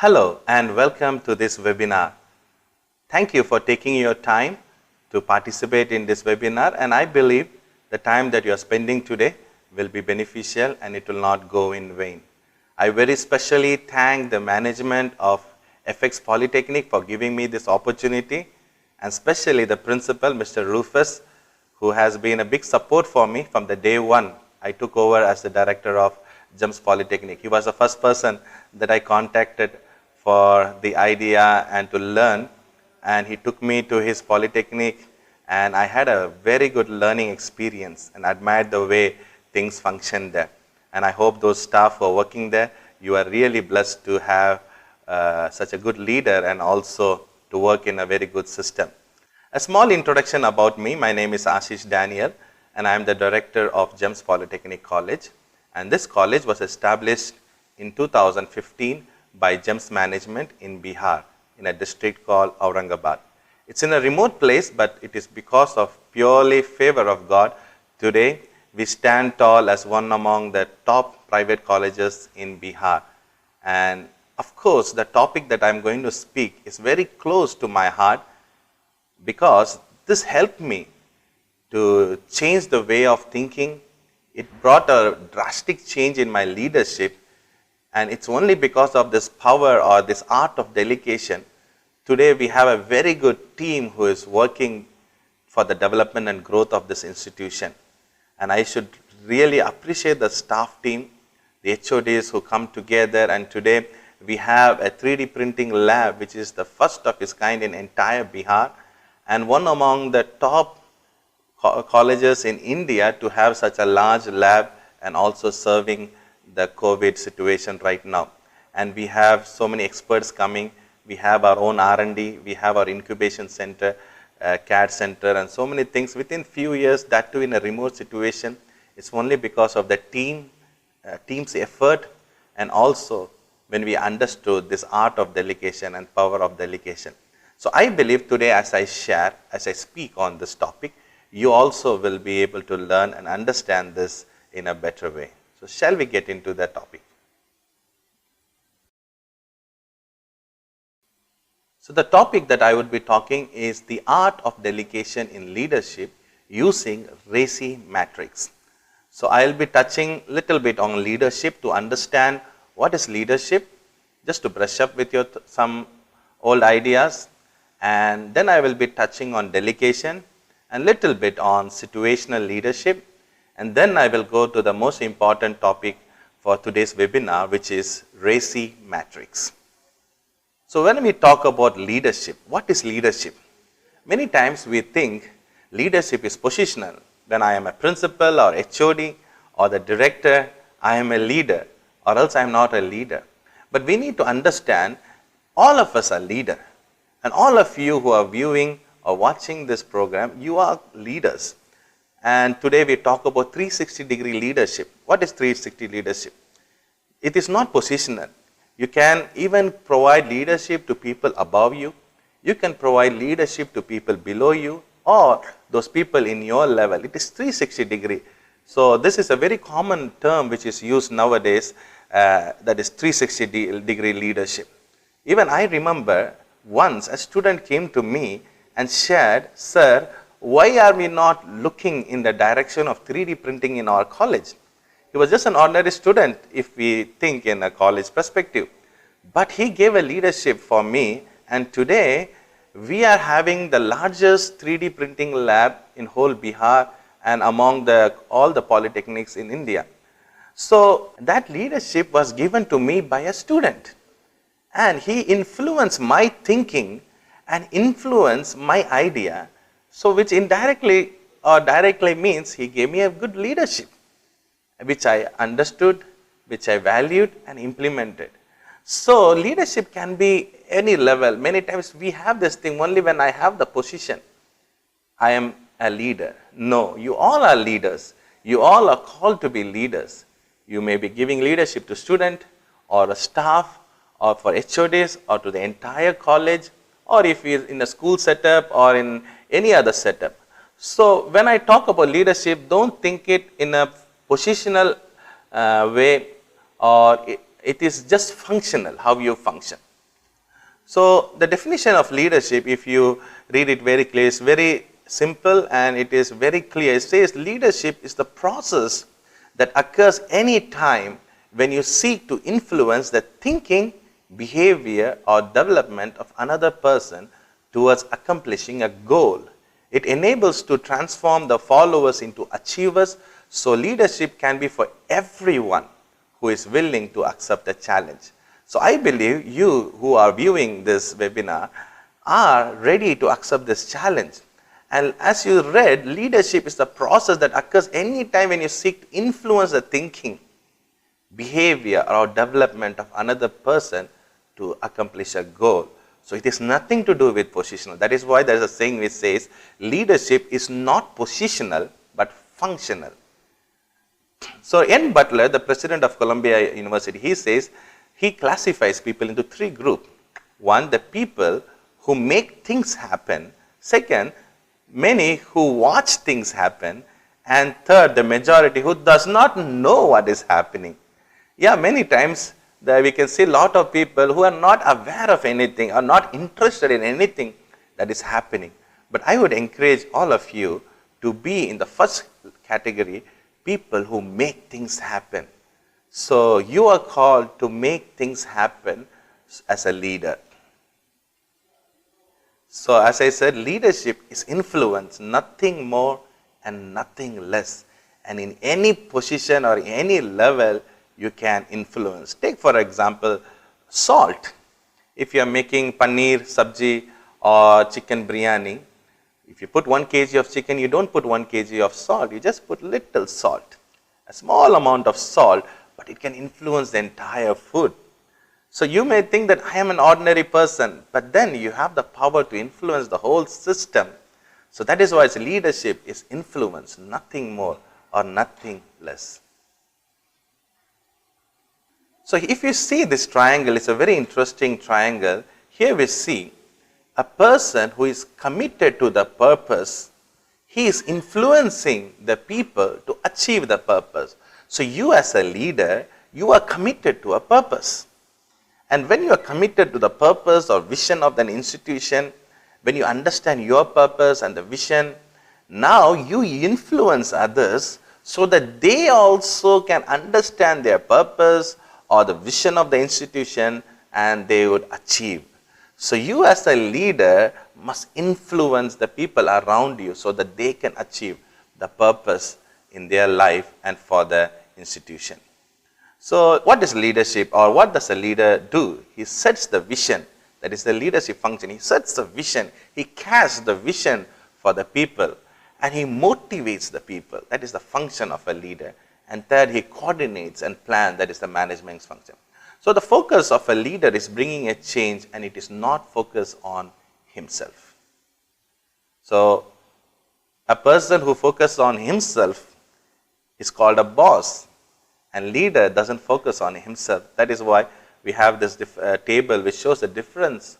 Hello and welcome to this webinar. Thank you for taking your time to participate in this webinar, and I believe the time that you are spending today will be beneficial and it will not go in vain. I very specially thank the management of FX Polytechnic for giving me this opportunity, and especially the principal, Mr. Rufus, who has been a big support for me from the day one I took over as the director of GEMS Polytechnic. He was the first person that I contacted for the idea and to learn, and he took me to his polytechnic, and I had a very good learning experience and admired the way things function there. And I hope those staff who are working there, you are really blessed to have such a good leader and also to work in a very good system. A small introduction about me. My name is Ashish Daniel, and I am the director of GEMS Polytechnic College. And this college was established in 2015 by GEMS management in Bihar, in a district called Aurangabad. It's in a remote place, but it is because of purely favor of God. Today, we stand tall as one among the top private colleges in Bihar. And of course, the topic that I'm going to speak is very close to my heart, because this helped me to change the way of thinking. It brought a drastic change in my leadership, and it's only because of this power or this art of delegation. Today we have a very good team who is working for the development and growth of this institution. And I should really appreciate the staff team, the HODs who come together, and today we have a 3D printing lab which is the first of its kind in entire Bihar, and one among the top colleges in India to have such a large lab and also serving the COVID situation right now. And we have so many experts coming. We have our own R&D, we have our incubation center, CAD center, and so many things within few years, that too in a remote situation. It's only because of the team's effort, and also when we understood this art of delegation and power of delegation. So I believe today as I speak on this topic, you also will be able to learn and understand this in a better way. So shall we get into the topic? So the topic that I would be talking is the art of delegation in leadership using Raci matrix. So I will be touching little bit on leadership to understand what is leadership, just to brush up with some old ideas, and then I will be touching on delegation and little bit on situational leadership, and then I will go to the most important topic for today's webinar, which is Raci matrix. So when we talk about leadership, what is leadership? Many times we think leadership is positional. When I am a principal or HOD or the director, I am a leader, or else I am not a leader. But we need to understand all of us are leader, and all of you who are viewing or watching this program, you are leaders. And today we talk about 360-degree leadership. What is 360 leadership? It is not positional. You can even provide leadership to people above you. You can provide leadership to people below you, or those people in your level. It is 360-degree. So this is a very common term which is used nowadays, that is 360-degree leadership. Even I remember once a student came to me and shared, "Sir, why are we not looking in the direction of 3D printing in our college?" He was just an ordinary student if we think in a college perspective. But he gave a leadership for me, and today we are having the largest 3D printing lab in whole Bihar and among all the polytechnics in India. So that leadership was given to me by a student, and he influenced my thinking and influenced my idea. So which indirectly or directly means he gave me a good leadership, which I understood, which I valued and implemented. So leadership can be any level. Many times we have this thing, only when I have the position, I am a leader. No, you all are leaders. You all are called to be leaders. You may be giving leadership to student or a staff or for HODs or to the entire college, or if you're in a school setup or in any other setup. So when I talk about leadership, don't think it in a positional way, or it is just functional, how you function. So, the definition of leadership, if you read it very clear, is very simple and it is very clear. It says leadership is the process that occurs any time when you seek to influence the thinking, behavior or development of another person towards accomplishing a goal. It enables to transform the followers into achievers. So, leadership can be for everyone who is willing to accept a challenge. So, I believe you who are viewing this webinar are ready to accept this challenge. And as you read, leadership is the process that occurs any time when you seek to influence the thinking, behavior or development of another person to accomplish a goal. So, it is nothing to do with positional. That is why there is a saying which says leadership is not positional but functional. So, N. Butler, the president of Columbia University, he says he classifies people into three groups. One, the people who make things happen. Second, many who watch things happen. And third, the majority who does not know what is happening. Yeah, many times we can see a lot of people who are not aware of anything or not interested in anything that is happening. But I would encourage all of you to be in the first category, people who make things happen. So, you are called to make things happen as a leader. So, as I said, leadership is influence, nothing more and nothing less. And in any position or any level, you can influence. Take for example, salt. If you are making paneer, sabji or chicken biryani, if you put 1 kg of chicken, you don't put 1 kg of salt, you just put little salt. A small amount of salt, but it can influence the entire food. So, you may think that I am an ordinary person, but then you have the power to influence the whole system. So, that is why leadership is influence, nothing more or nothing less. So, if you see this triangle, it's a very interesting triangle. Here we see a person who is committed to the purpose, he is influencing the people to achieve the purpose. So, you as a leader, you are committed to a purpose. And when you are committed to the purpose or vision of an institution, when you understand your purpose and the vision, now you influence others so that they also can understand their purpose or the vision of the institution and they would achieve. So, you as a leader must influence the people around you so that they can achieve the purpose in their life and for the institution. So, what is leadership or what does a leader do? He sets the vision, that is the leadership function. He sets the vision, he casts the vision for the people and he motivates the people, that is the function of a leader. And third, he coordinates and plans, that is the management function. So, the focus of a leader is bringing a change and it is not focused on himself. So, a person who focuses on himself is called a boss, and leader doesn't focus on himself. That is why we have this table which shows the difference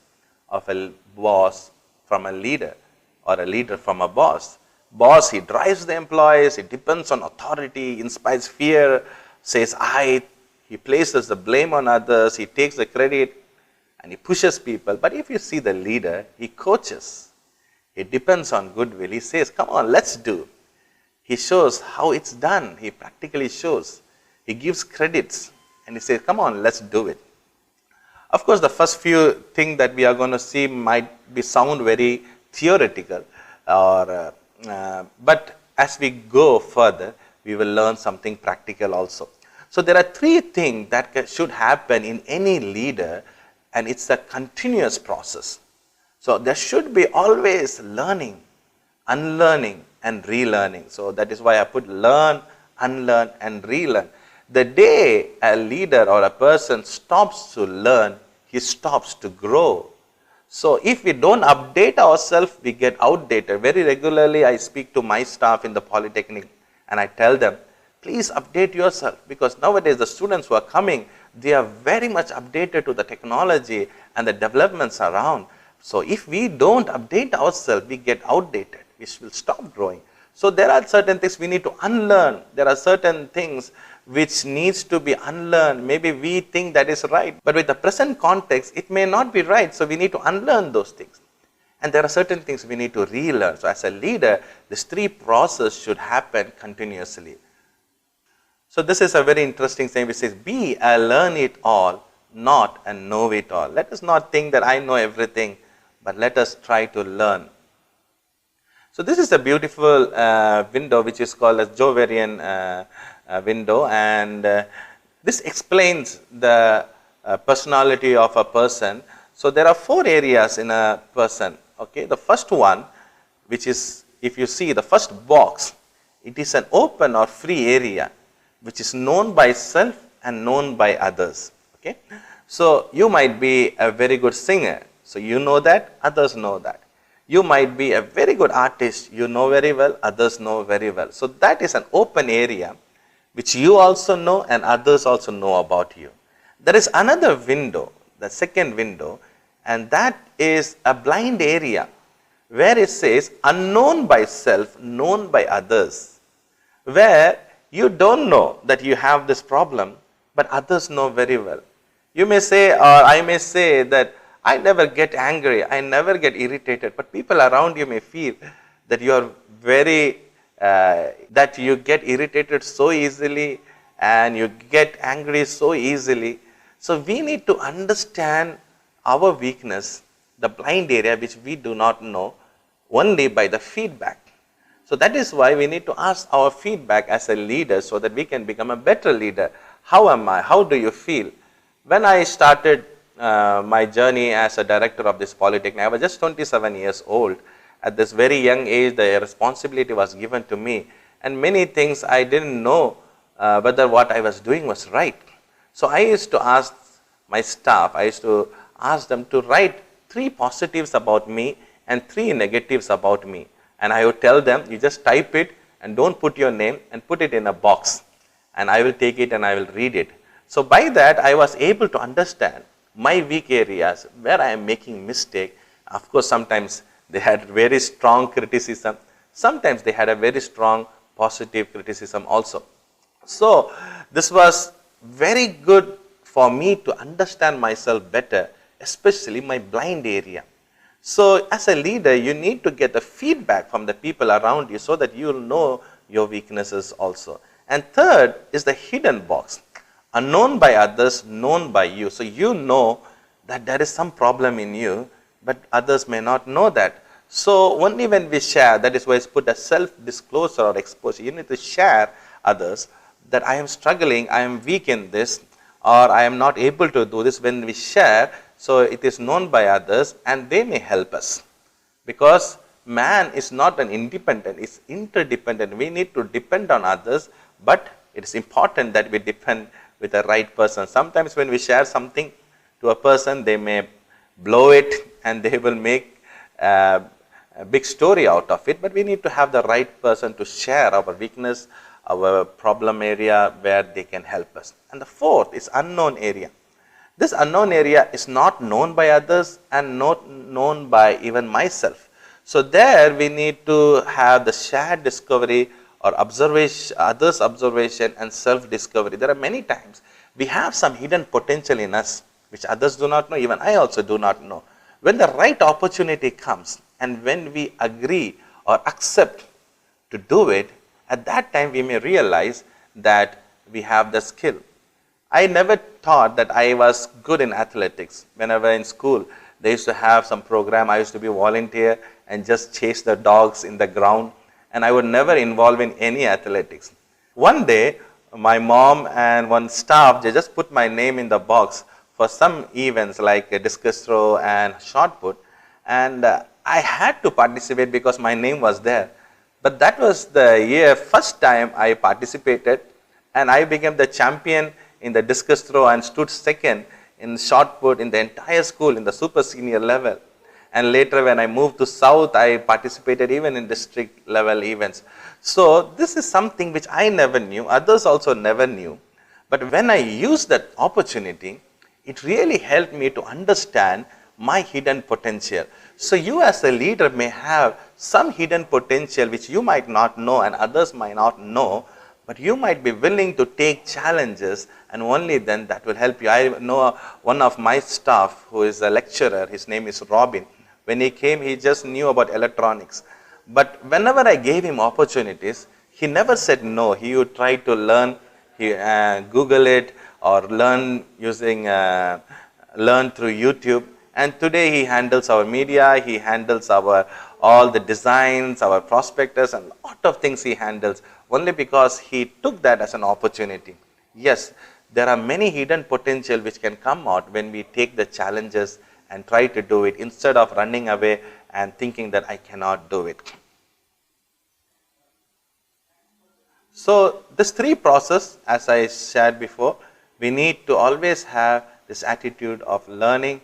of a boss from a leader or a leader from a boss. Boss, he drives the employees, he depends on authority, inspires fear, says I, he places the blame on others, he takes the credit and he pushes people. But if you see the leader, he coaches, he depends on goodwill, he says come on, let's do. He shows how it's done, he practically shows, he gives credits and he says come on, let's do it. Of course, the first few things that we are going to see might be sound very theoretical or but as we go further, we will learn something practical also. So, there are three things that should happen in any leader and it's a continuous process. So, there should be always learning, unlearning and relearning. So, that is why I put learn, unlearn and relearn. The day a leader or a person stops to learn, he stops to grow. So, if we don't update ourselves, we get outdated. Very regularly, I speak to my staff in the Polytechnic and I tell them, please update yourself, because nowadays the students who are coming, they are very much updated to the technology and the developments around. So, if we don't update ourselves, we get outdated, we will stop growing. So, there are certain things we need to unlearn, there are certain things which needs to be unlearned. Maybe we think that is right, but with the present context, it may not be right. So we need to unlearn those things. And there are certain things we need to relearn. So as a leader, this three process should happen continuously. So this is a very interesting thing which says, be a learn it all, not a know it all. Let us not think that I know everything, but let us try to learn. So this is a beautiful window which is called as Joverian window, and this explains the personality of a person. So there are 4 areas in a person. Okay, the first one, which is, if you see the first box, it is an open or free area which is known by self and known by others. Okay, so you might be a very good singer, so you know that, others know that. You might be a very good artist, you know very well, others know very well. So that is an open area which you also know and others also know about you. There is another window, the second window, and that is a blind area where it says unknown by self, known by others, where you don't know that you have this problem, but others know very well. You may say, or I may say, that I never get angry, I never get irritated, but people around you may feel that you are very, that you get irritated so easily and you get angry so easily. So we need to understand our weakness, the blind area which we do not know, only by the feedback. So that is why we need to ask our feedback as a leader so that we can become a better leader. How am I? How do you feel? When I started my journey as a director of this polytechnic, I was just 27 years old. At this very young age, the responsibility was given to me, and many things I didn't know whether what I was doing was right. So I used to ask my staff, I used to ask them to write 3 positives about me and 3 negatives about me. And I would tell them, you just type it and don't put your name and put it in a box, and I will take it and I will read it. So by that, I was able to understand my weak areas, where I am making mistake. Of course, sometimes they had very strong criticism. Sometimes they had a very strong positive criticism also. So this was very good for me to understand myself better, especially my blind area. So as a leader, you need to get the feedback from the people around you so that you will know your weaknesses also. And third is the hidden box, unknown by others, known by you. So you know that there is some problem in you, but others may not know that. So only when we share, that is why it's put a self-disclosure or exposure. You need to share others that I am struggling, I am weak in this, or I am not able to do this. When we share, so it is known by others and they may help us. Because man is not an independent, it's interdependent. We need to depend on others, but it is important that we depend with the right person. Sometimes when we share something to a person, they may blow it and they will make a big story out of it, but we need to have the right person to share our weakness, our problem area where they can help us. And the fourth is unknown area. This unknown area is not known by others and not known by even myself. So there we need to have the shared discovery or observation, others' observation and self-discovery. There are many times we have some hidden potential in us which others do not know, even I also do not know. When the right opportunity comes and when we agree or accept to do it, at that time we may realize that we have the skill. I never thought that I was good in athletics. Whenever in school, they used to have some program, I used to be a volunteer and just chase the dogs in the ground, and I would never involve in any athletics. One day, my mom and one staff, they just put my name in the box for some events like a discus throw and shot put, and I had to participate because my name was there. But that was the first time I participated, and I became the champion in the discus throw and stood second in shot put in the entire school in the super senior level. And later when I moved to South, I participated even in district level events. So this is something which I never knew, others also never knew. But when I used that opportunity, it really helped me to understand my hidden potential. So you as a leader may have some hidden potential which you might not know and others might not know, but you might be willing to take challenges, and only then that will help you. I know one of my staff who is a lecturer, his name is Robin. When he came, he just knew about electronics. But whenever I gave him opportunities, he never said no. He would try to learn, Google it, or learn using, learn through YouTube. And today he handles our media, he handles our all the designs, our prospectus, and a lot of things he handles, only because he took that as an opportunity. Yes, there are many hidden potential which can come out when we take the challenges and try to do it, instead of running away and thinking that I cannot do it. So this three process, as I shared before, we need to always have this attitude of learning,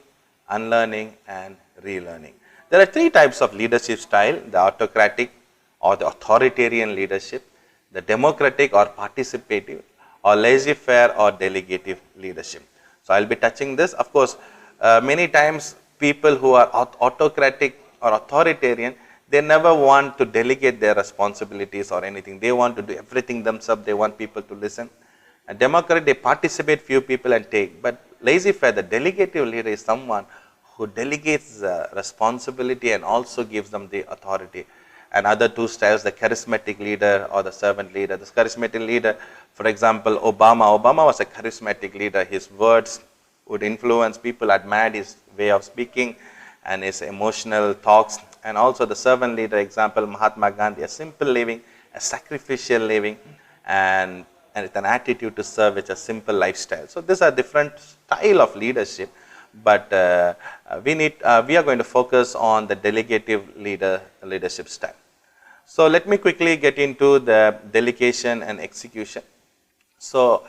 unlearning, and relearning. There are three types of leadership style: the autocratic or the authoritarian leadership, the democratic or participative, or laissez-faire or delegative leadership. So I'll be touching this. Of course, many times people who are autocratic or authoritarian, they never want to delegate their responsibilities or anything. They want to do everything themselves. They want people to listen. A Democrat, they participate few people and take. But laissez-faire, the delegative leader, is someone who delegates responsibility and also gives them the authority. And other two styles, the charismatic leader or the servant leader. The charismatic leader, for example, Obama was a charismatic leader. His words would influence people, admired his way of speaking and his emotional talks. And also the servant leader, example, Mahatma Gandhi, a simple living, a sacrificial living, and with an attitude to serve, which is a simple lifestyle. So these are different style of leadership, but we are going to focus on the delegative leadership style. So let me quickly get into the delegation and execution. So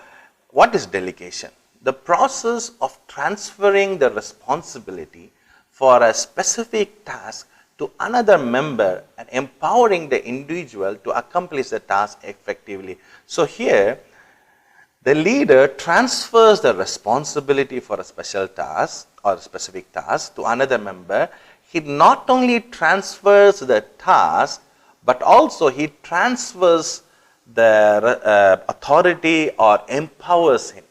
what is delegation? The process of transferring the responsibility for a specific task to another member and empowering the individual to accomplish the task effectively. So here, the leader transfers the responsibility for a special task or a specific task to another member. He not only transfers the task, but also he transfers the authority or empowers him.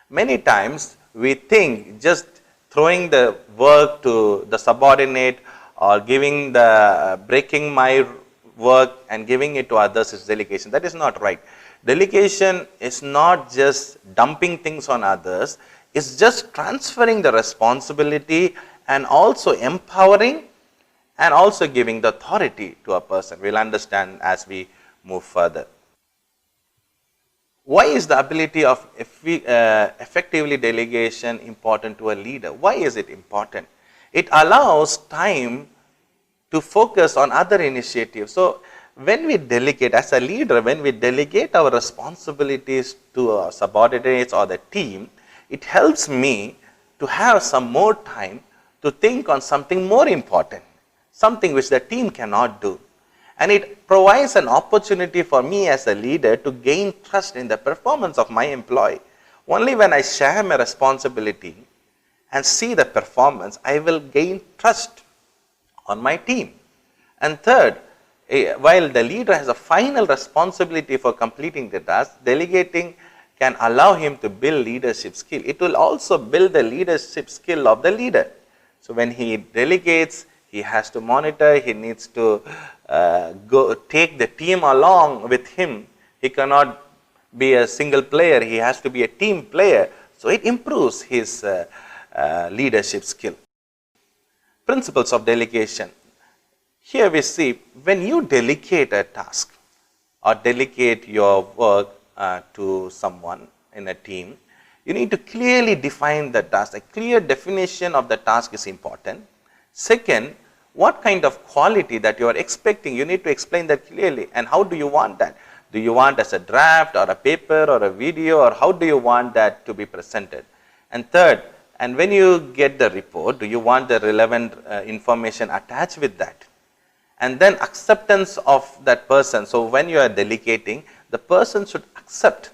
Many times we think just throwing the work to the subordinate or giving breaking my work and giving it to others is delegation. That is not right. Delegation is not just dumping things on others, it's just transferring the responsibility and also empowering and also giving the authority to a person. We'll understand as we move further. Why is the ability of effectively delegation important to a leader? Why is it important? It allows time to focus on other initiatives. So when we delegate, as a leader, when we delegate our responsibilities to our subordinates or the team, it helps me to have some more time to think on something more important, something which the team cannot do. And it provides an opportunity for me as a leader to gain trust in the performance of my employee. Only when I share my responsibility and see the performance, I will gain trust on my team. And third, while the leader has a final responsibility for completing the task, delegating can allow him to build leadership skill. It will also build the leadership skill of the leader. So when he delegates, he has to monitor, he needs to go take the team along with him. He cannot be a single player, he has to be a team player. So it improves his leadership skill. Principles of delegation. Here we see, when you delegate a task or delegate your work to someone in a team, you need to clearly define the task. A clear definition of the task is important. Second, what kind of quality that you are expecting, you need to explain that clearly. And how do you want that? Do you want as a draft or a paper or a video, or how do you want that to be presented? And third, and when you get the report, do you want the relevant information attached with that? And then acceptance of that person. So when you are delegating, the person should accept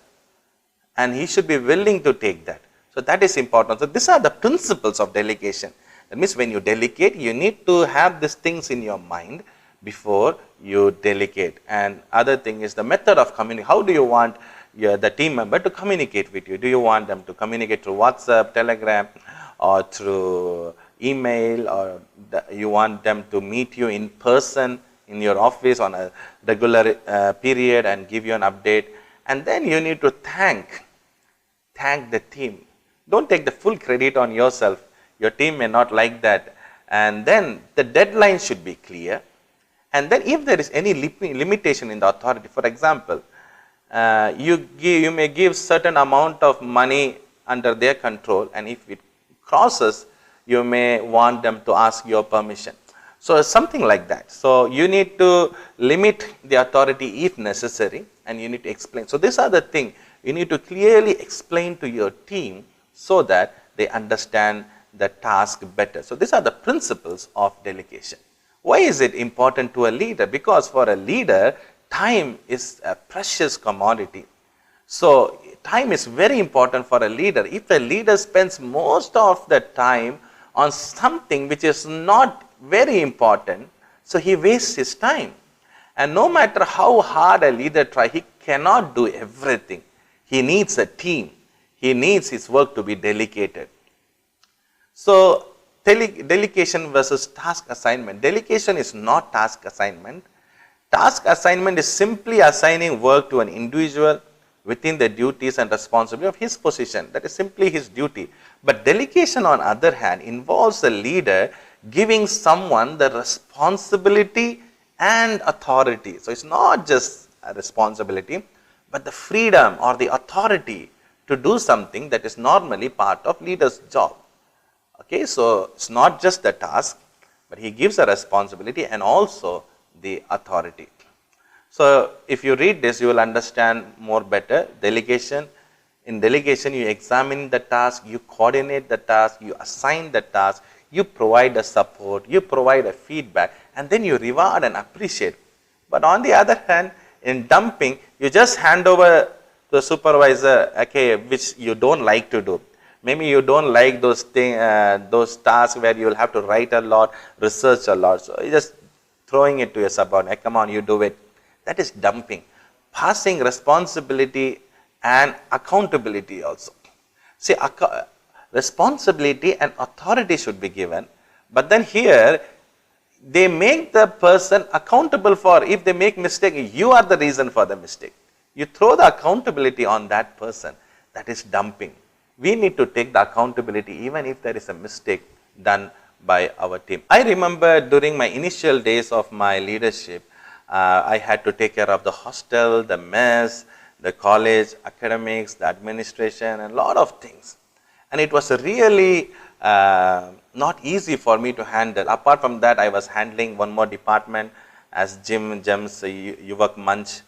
and he should be willing to take that. So that is important. So these are the principles of delegation. That means when you delegate, you need to have these things in your mind before you delegate. And other thing is the method of communication. How do you want the team member to communicate with you? Do you want them to communicate through WhatsApp, Telegram, or through email, or you want them to meet you in person in your office on a regular period and give you an update? And then you need to thank the team. Don't take the full credit on yourself. Your team may not like that. And then the deadline should be clear. And then if there is any limitation in the authority, for example, you may give certain amount of money under their control, and if it crosses, you may want them to ask your permission. So something like that. So you need to limit the authority if necessary, and you need to explain. So these are the things you need to clearly explain to your team so that they understand the task better. So these are the principles of delegation. Why is it important to a leader? Because for a leader, time is a precious commodity. So time is very important for a leader. If a leader spends most of the time on something which is not very important, so he wastes his time. And no matter how hard a leader tries, he cannot do everything. He needs a team. He needs his work to be delegated. So delegation versus task assignment. Delegation is not task assignment. Task assignment is simply assigning work to an individual within the duties and responsibility of his position. That is simply his duty. But delegation, on the other hand, involves a leader giving someone the responsibility and authority. So it's not just a responsibility, but the freedom or the authority to do something that is normally part of leader's job. Okay, so it's not just the task, but he gives a responsibility and also the authority. So if you read this, you will understand more better. Delegation. In delegation, you examine the task, you coordinate the task, you assign the task, you provide the support, you provide a feedback, and then you reward and appreciate. But on the other hand, in dumping, you just hand over to the supervisor, okay, which you don't like to do. Maybe you don't like those those tasks where you will have to write a lot, research a lot. So you're just throwing it to your subordinate. Come on, you do it. That is dumping. Passing responsibility and accountability also. See, responsibility and authority should be given, but then here they make the person accountable for, if they make mistake, you are the reason for the mistake. You throw the accountability on that person. That is dumping. We need to take the accountability even if there is a mistake done by our team. I remember during my initial days of my leadership, I had to take care of the hostel, the mess, the college, academics, the administration, and a lot of things. And it was really not easy for me to handle. Apart from that, I was handling one more department as GEMS, Yuvak Manch.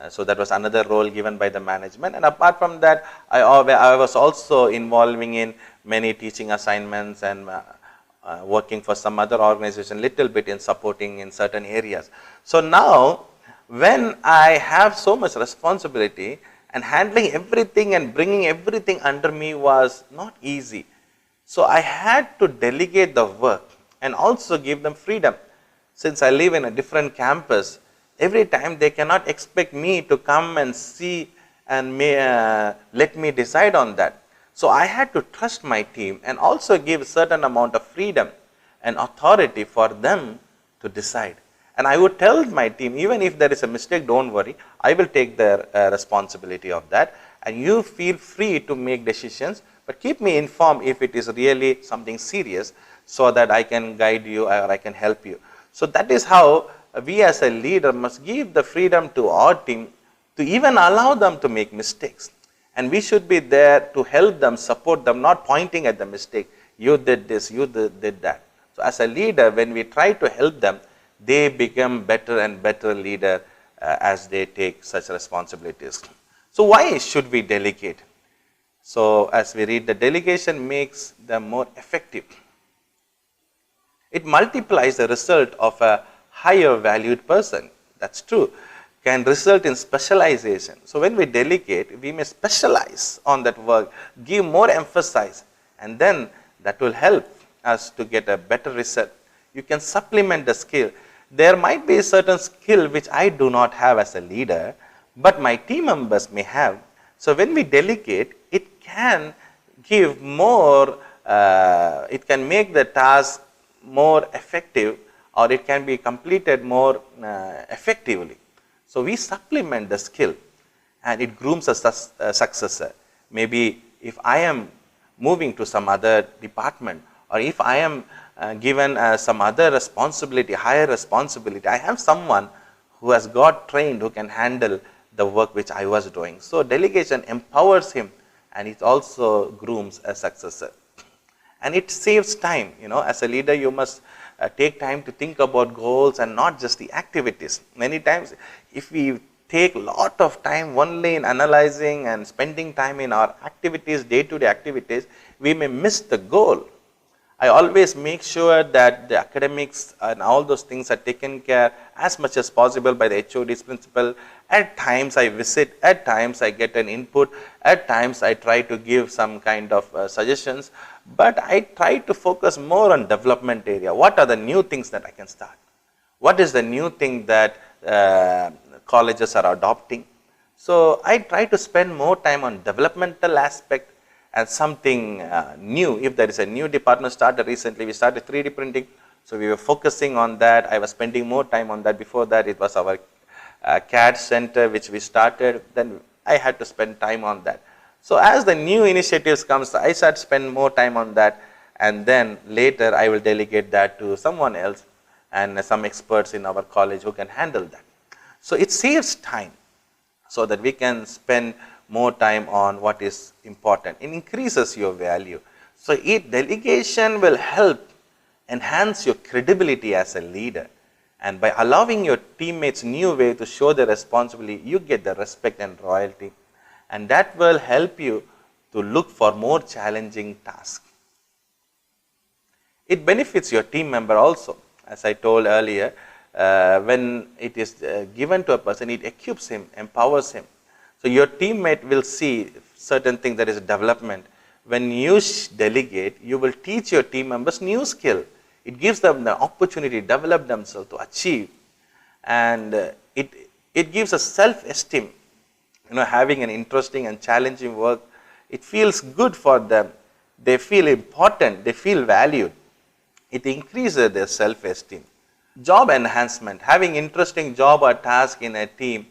So that was another role given by the management. And apart from that, I was also involving in many teaching assignments and working for some other organization, little bit in supporting in certain areas. So now, when I have so much responsibility and handling everything and bringing everything under me was not easy. So I had to delegate the work and also give them freedom. Since I live in a different campus, every time they cannot expect me to come and see and let me decide on that. So I had to trust my team and also give certain amount of freedom and authority for them to decide. And I would tell my team, even if there is a mistake, don't worry, I will take the responsibility of that. And you feel free to make decisions, but keep me informed if it is really something serious so that I can guide you or I can help you. So that is how we as a leader must give the freedom to our team to even allow them to make mistakes. And we should be there to help them, support them, not pointing at the mistake. You did this, you did that. So as a leader, when we try to help them, they become better and better leader as they take such responsibilities. So why should we delegate? So as we read, the delegation makes them more effective. It multiplies the result of a higher valued person. That's true. Can result in specialization. So when we delegate, we may specialize on that work, give more emphasis, and then that will help us to get a better result. You can supplement the skill. There might be a certain skill which I do not have as a leader, but my team members may have. So when we delegate, it can give more, it can make the task more effective, or it can be completed more effectively. So we supplement the skill and it grooms a successor. Maybe if I am moving to some other department, or if I am given some other responsibility, higher responsibility, I have someone who has got trained, who can handle the work which I was doing. So delegation empowers him, and it also grooms a successor. And it saves time. As a leader, you must take time to think about goals and not just the activities. Many times, if we take a lot of time only in analyzing and spending time in our activities, day-to-day activities, we may miss the goal. I always make sure that the academics and all those things are taken care as much as possible by the HOD's principal. At times I visit, at times I get an input, at times I try to give some kind of suggestions, but I try to focus more on development area. What are the new things that I can start? What is the new thing that colleges are adopting? So I try to spend more time on developmental aspect and something new. If there is a new department started recently, we started 3D printing, so we were focusing on that. I was spending more time on that. Before that, it was our CAD center which we started, then I had to spend time on that. So as the new initiatives comes, I start to spend more time on that, and then later I will delegate that to someone else and some experts in our college who can handle that. So it saves time so that we can spend more time on what is important. It increases your value. So delegation will help enhance your credibility as a leader. And by allowing your teammates new way to show their responsibility, you get the respect and loyalty. And that will help you to look for more challenging tasks. It benefits your team member also. As I told earlier, when it is given to a person, it equips him, empowers him. So your teammate will see certain things, that is development. When you delegate, you will teach your team members new skill. It gives them the opportunity to develop themselves, to achieve. And it gives a self-esteem. Having an interesting and challenging work, it feels good for them. They feel important, they feel valued. It increases their self-esteem. Job enhancement. Having interesting job or task in a team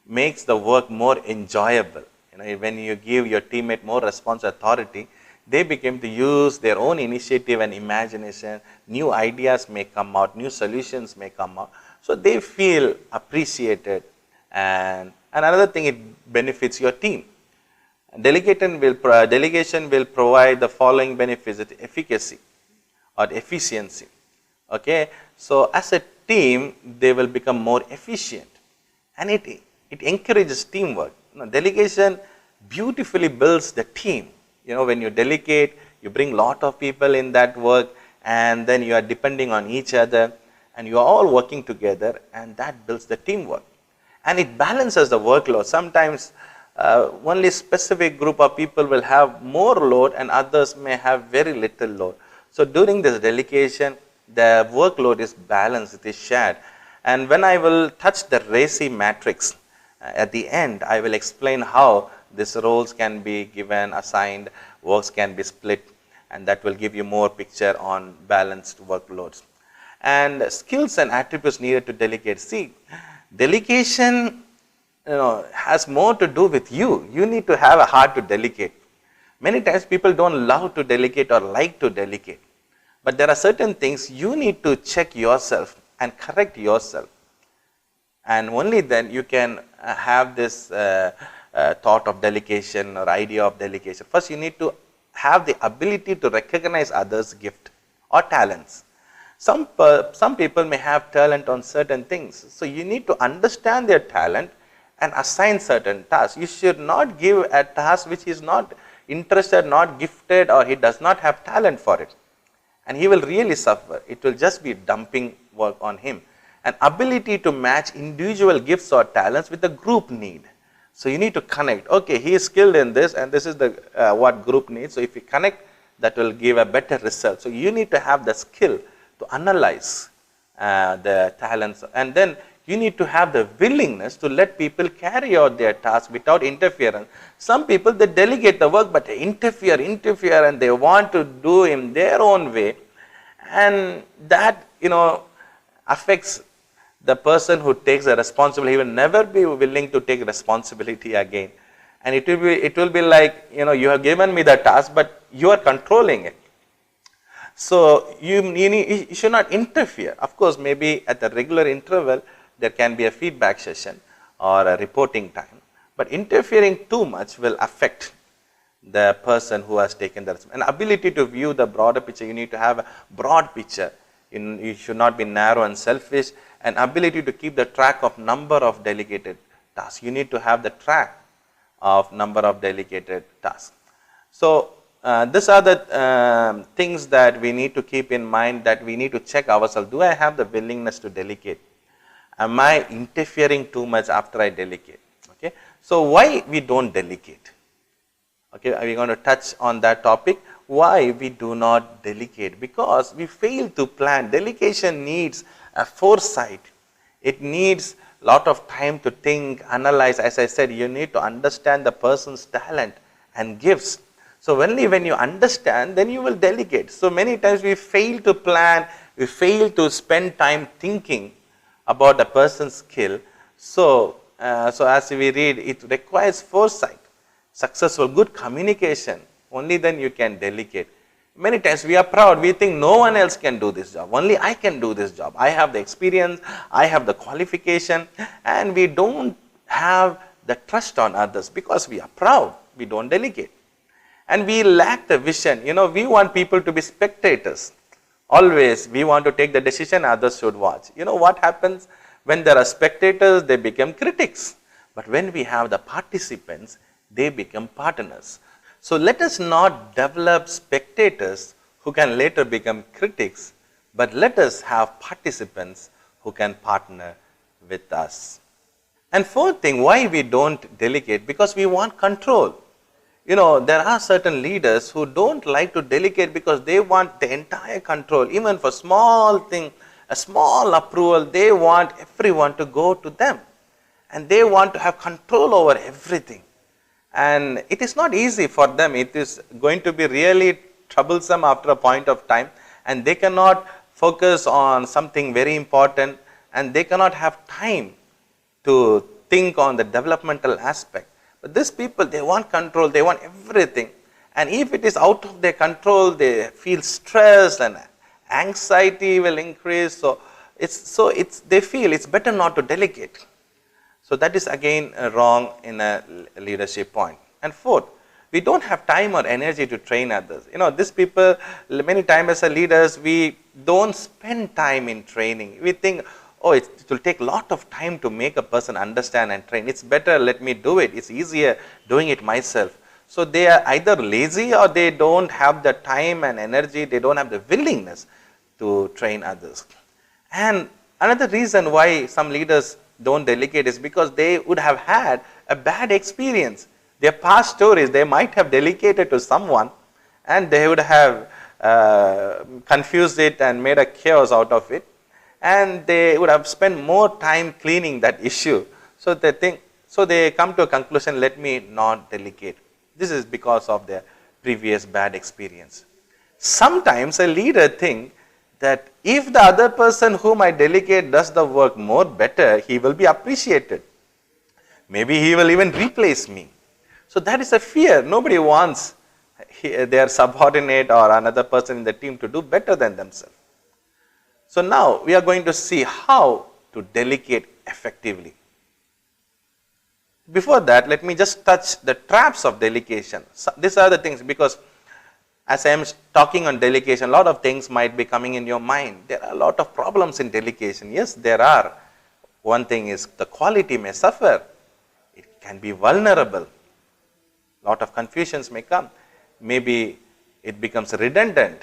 makes the work more enjoyable. When you give your teammate more response authority, they begin to use their own initiative and imagination. New ideas may come out, new solutions may come out. So they feel appreciated. And another thing, it benefits your team. Delegation will provide the following benefits: efficacy or efficiency. Okay, so as a team, they will become more efficient, and it encourages teamwork. Delegation beautifully builds the team. When you delegate, you bring lot of people in that work, and then you are depending on each other, and you are all working together, and that builds the teamwork. And it balances the workload. Sometimes only specific group of people will have more load, and others may have very little load. So during this delegation, the workload is balanced, it is shared. And when I will touch the Raci matrix, at the end, I will explain how these roles can be given, assigned, works can be split, and that will give you more picture on balanced workloads. And skills and attributes needed to delegate. See, delegation has more to do with you. You need to have a heart to delegate. Many times people don't love to delegate or like to delegate. But there are certain things you need to check yourself and correct yourself. And only then you can have this thought of delegation or idea of delegation. First, you need to have the ability to recognize others' gift or talents. Some people may have talent on certain things. So you need to understand their talent and assign certain tasks. You should not give a task which is not interested, not gifted, or he does not have talent for it. And he will really suffer. It will just be dumping work on him. An ability to match individual gifts or talents with the group need. So you need to connect. Okay, he is skilled in this, and this is the what group needs. So if you connect, that will give a better result. So you need to have the skill to analyze the talents, and then you need to have the willingness to let people carry out their task without interference. Some people, they delegate the work, but they interfere, and they want to do in their own way, and that, affects the person who takes the responsibility. He will never be willing to take responsibility again, and it will be like, you have given me the task, but you are controlling it. So you should not interfere. Of course, maybe at the regular interval there can be a feedback session or a reporting time, but interfering too much will affect the person who has taken the responsibility. An ability to view the broader picture, you need to have a broad picture. You should not be narrow and selfish. An ability to keep the track of number of delegated tasks. You need to have the track of number of delegated tasks. So these are the things that we need to keep in mind, that we need to check ourselves. Do I have the willingness to delegate? Am I interfering too much after I delegate? Okay. So why we don't delegate? Okay, we are going to touch on that topic. Why we do not delegate? Because we fail to plan. Delegation needs a foresight. It needs a lot of time to think, analyze. As I said, you need to understand the person's talent and gifts. So only when you understand, then you will delegate. So many times we fail to plan, we fail to spend time thinking about the person's skill. So as we read, it requires foresight, successful, good communication. Only then you can delegate. Many times we are proud, we think no one else can do this job, only I can do this job. I have the experience, I have the qualification, and we don't have the trust on others because we are proud, we don't delegate. And we lack the vision. We want people to be spectators. Always we want to take the decision, others should watch. What happens when there are spectators? They become critics. But when we have the participants, they become partners. So let us not develop spectators who can later become critics, but let us have participants who can partner with us. And fourth thing, why we don't delegate? Because we want control. There are certain leaders who don't like to delegate because they want the entire control. Even for small thing, a small approval, they want everyone to go to them. And they want to have control over everything. And it is not easy for them. It is going to be really troublesome after a point of time. And they cannot focus on something very important. And they cannot have time to think on the developmental aspect. But these people, they want control, they want everything. And if it is out of their control, they feel stress and anxiety will increase. So they feel it's better not to delegate. So that is again wrong in a leadership point. And fourth, we don't have time or energy to train others. These people, many times as a leaders, we don't spend time in training. We think, oh, it will take a lot of time to make a person understand and train. It's better, let me do it. It's easier doing it myself. So they are either lazy or they don't have the time and energy, they don't have the willingness to train others. And another reason why some leaders don't delegate is because they would have had a bad experience. Their past stories, they might have delegated to someone and they would have confused it and made a chaos out of it. And they would have spent more time cleaning that issue. So they come to a conclusion, let me not delegate. This is because of their previous bad experience. Sometimes a leader thinks that if the other person whom I delegate does the work more better, he will be appreciated. Maybe he will even replace me. So that is a fear. Nobody wants their subordinate or another person in the team to do better than themselves. So now we are going to see how to delegate effectively. Before that, let me just touch the traps of delegation. So these are the things, because as I am talking on delegation, a lot of things might be coming in your mind. There are a lot of problems in delegation. Yes, there are. One thing is the quality may suffer. It can be vulnerable. A lot of confusions may come. Maybe it becomes redundant.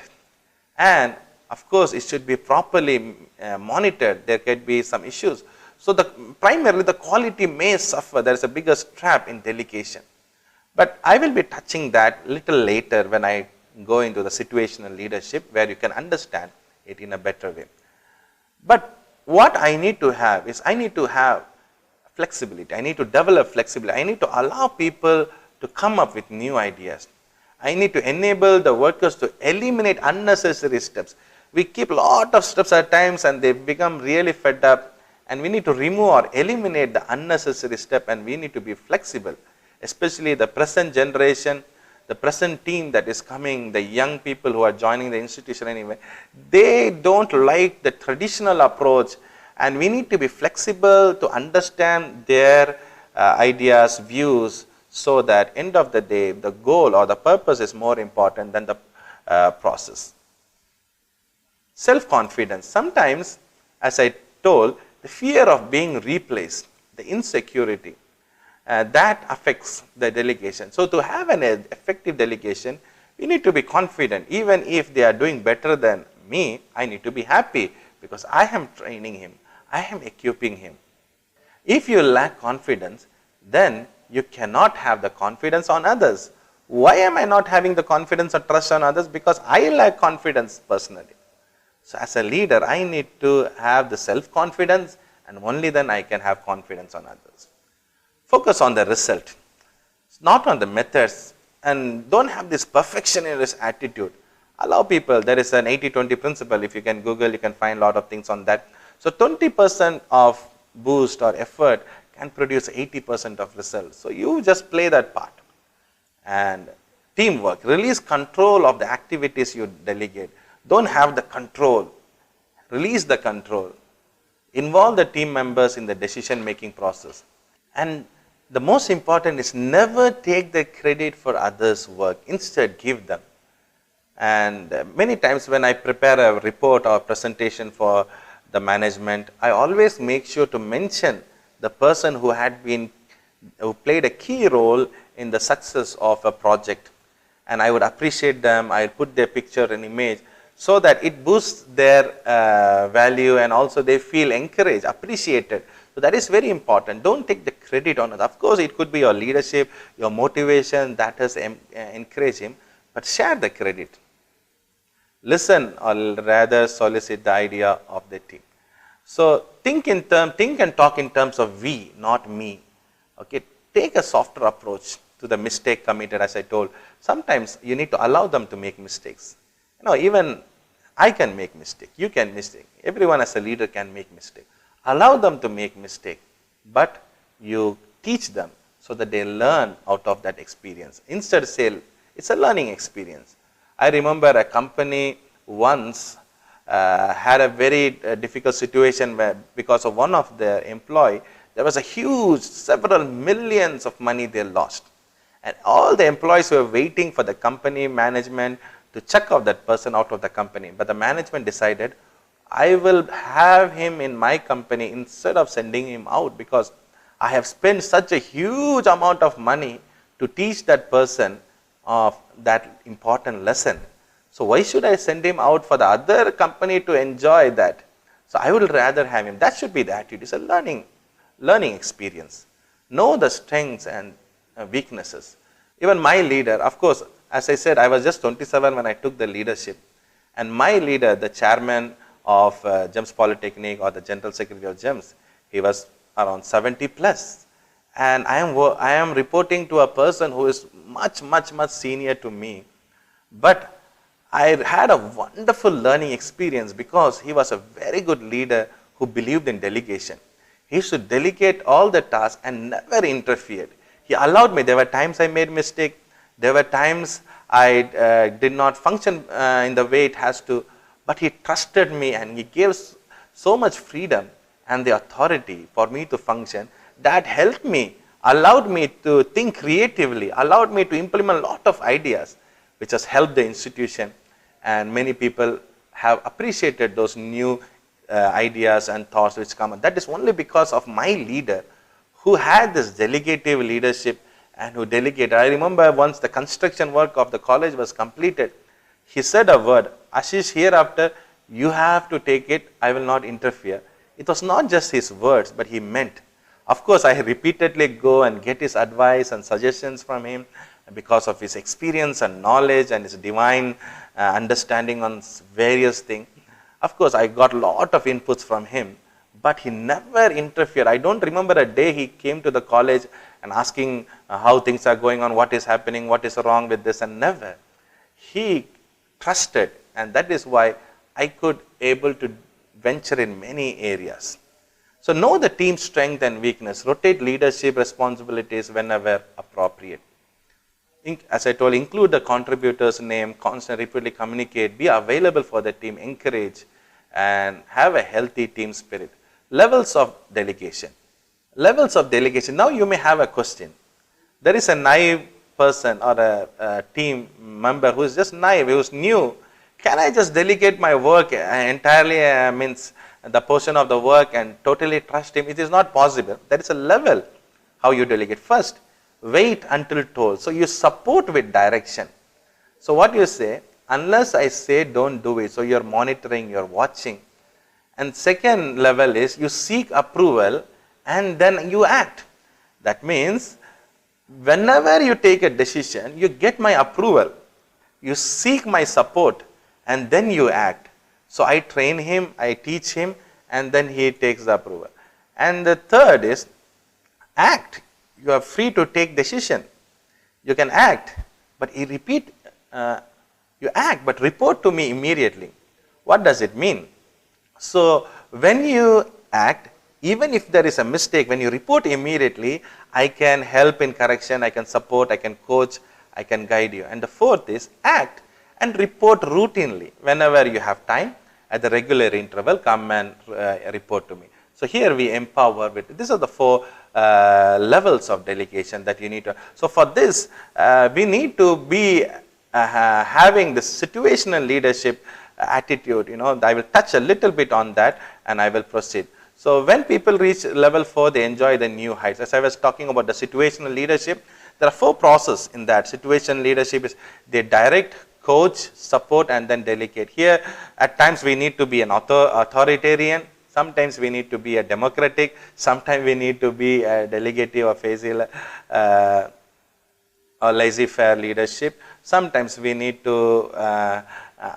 And of course, it should be properly monitored. There could be some issues. So primarily the quality may suffer. There is a biggest trap in delegation. But I will be touching that little later when I go into the situational leadership, where you can understand it in a better way. But what I need to have is, I need to have flexibility. I need to develop flexibility. I need to allow people to come up with new ideas. I need to enable the workers to eliminate unnecessary steps. We keep a lot of steps at times and they become really fed up, and we need to remove or eliminate the unnecessary step, and we need to be flexible. Especially the present generation, the present team that is coming, the young people who are joining the institution anyway, they don't like the traditional approach, and we need to be flexible to understand their ideas, views, so that end of the day, the goal or the purpose is more important than the process. Self-confidence. Sometimes, as I told, the fear of being replaced, the insecurity, that affects the delegation. So, to have an effective delegation, we need to be confident. Even if they are doing better than me, I need to be happy because I am training him, I am equipping him. If you lack confidence, then you cannot have the confidence on others. Why am I not having the confidence or trust on others? Because I lack confidence personally. So, as a leader, I need to have the self-confidence, and only then I can have confidence on others. Focus on the result, not on the methods, and don't have this perfectionist attitude. Allow people, there is an 80-20 principle. If you can Google, you can find a lot of things on that. So, 20% of boost or effort can produce 80% of results. So, you just play that part. And teamwork, release control of the activities you delegate. Don't have the control, release the control. Involve the team members in the decision making process. And the most important is never take the credit for others' work, instead give them. And many times when I prepare a report or a presentation for the management, I always make sure to mention the person who played a key role in the success of a project. And I would appreciate them, I would put their picture and image, so that it boosts their value, and also they feel encouraged, appreciated. So, that is very important. Don't take the credit on it. Of course, it could be your leadership, your motivation that has encouraged him, but share the credit. Listen, or rather solicit the idea of the team. So, think and talk in terms of we, not me. Okay, take a softer approach to the mistake committed. As I told, sometimes you need to allow them to make mistakes. Even I can make mistake, you can mistake, everyone as a leader can make mistake. Allow them to make mistake, but you teach them so that they learn out of that experience. Instead say, it's a learning experience. I remember a company once had a very difficult situation where, because of one of their employee, there was a huge, several millions of money they lost. And all the employees were waiting for the company management to check out that person out of the company. But the management decided, I will have him in my company instead of sending him out, because I have spent such a huge amount of money to teach that person of that important lesson. So, why should I send him out for the other company to enjoy that? So, I would rather have him. That should be the attitude. It's a learning experience. Know the strengths and weaknesses. Even my leader, of course, as I said, I was just 27 when I took the leadership, and my leader, the chairman of GEMS Polytechnic or the general secretary of GEMS, he was around 70 plus, and I am reporting to a person who is much senior to me. But I had a wonderful learning experience because he was a very good leader who believed in delegation. He used to delegate all the tasks and never interfered. He allowed me. There were times I made mistake. There were times I did not function in the way it has to, but he trusted me and he gave so much freedom and the authority for me to function. That helped me, allowed me to think creatively, allowed me to implement a lot of ideas, which has helped the institution, and many people have appreciated those new ideas and thoughts which come. That is only because of my leader who had this delegative leadership and who delegated. I remember once the construction work of the college was completed, he said a word, Ashish, hereafter you have to take it, I will not interfere. It was not just his words, but he meant. Of course, I repeatedly go and get his advice and suggestions from him because of his experience and knowledge and his divine understanding on various things. Of course, I got a lot of inputs from him, but he never interfered. I don't remember a day he came to the college and asking how things are going on, what is happening, what is wrong with this, and never. He trusted, and that is why I could able to venture in many areas. So know the team's strength and weakness. Rotate leadership responsibilities whenever appropriate. As I told, include the contributor's name, constantly repeatedly communicate, be available for the team, encourage, and have a healthy team spirit. Levels of delegation. Levels of delegation. Now you may have a question. There is a naive person or a team member who is just naive, who is new. Can I just delegate my work entirely, means the portion of the work, and totally trust him? It is not possible. There is a level how you delegate. First, wait until told. So you support with direction. So what you say, unless I say don't do it. So you are monitoring, you are watching. And second level is you seek approval and then you act. That means whenever you take a decision, you get my approval, you seek my support, and then you act. So I train him, I teach him, and then he takes the approval. And the third is act. You are free to take decision. You can act, but you act, but report to me immediately. What does it mean? So when you act, even if there is a mistake, when you report immediately, I can help in correction, I can support, I can coach, I can guide you. And the fourth is act and report routinely. Whenever you have time, at the regular interval, come and report to me. So here we empower with, these are the four levels of delegation that you need to. So for this, we need to be having the situational leadership attitude. I will touch a little bit on that and I will proceed. So when people reach level 4, they enjoy the new heights. As I was talking about the situational leadership, there are 4 processes in that. Situational leadership is they direct, coach, support, and then delegate. Here, at times we need to be an authoritarian. Sometimes we need to be a democratic. Sometimes we need to be a delegative or facile or laissez-faire leadership. Sometimes we need to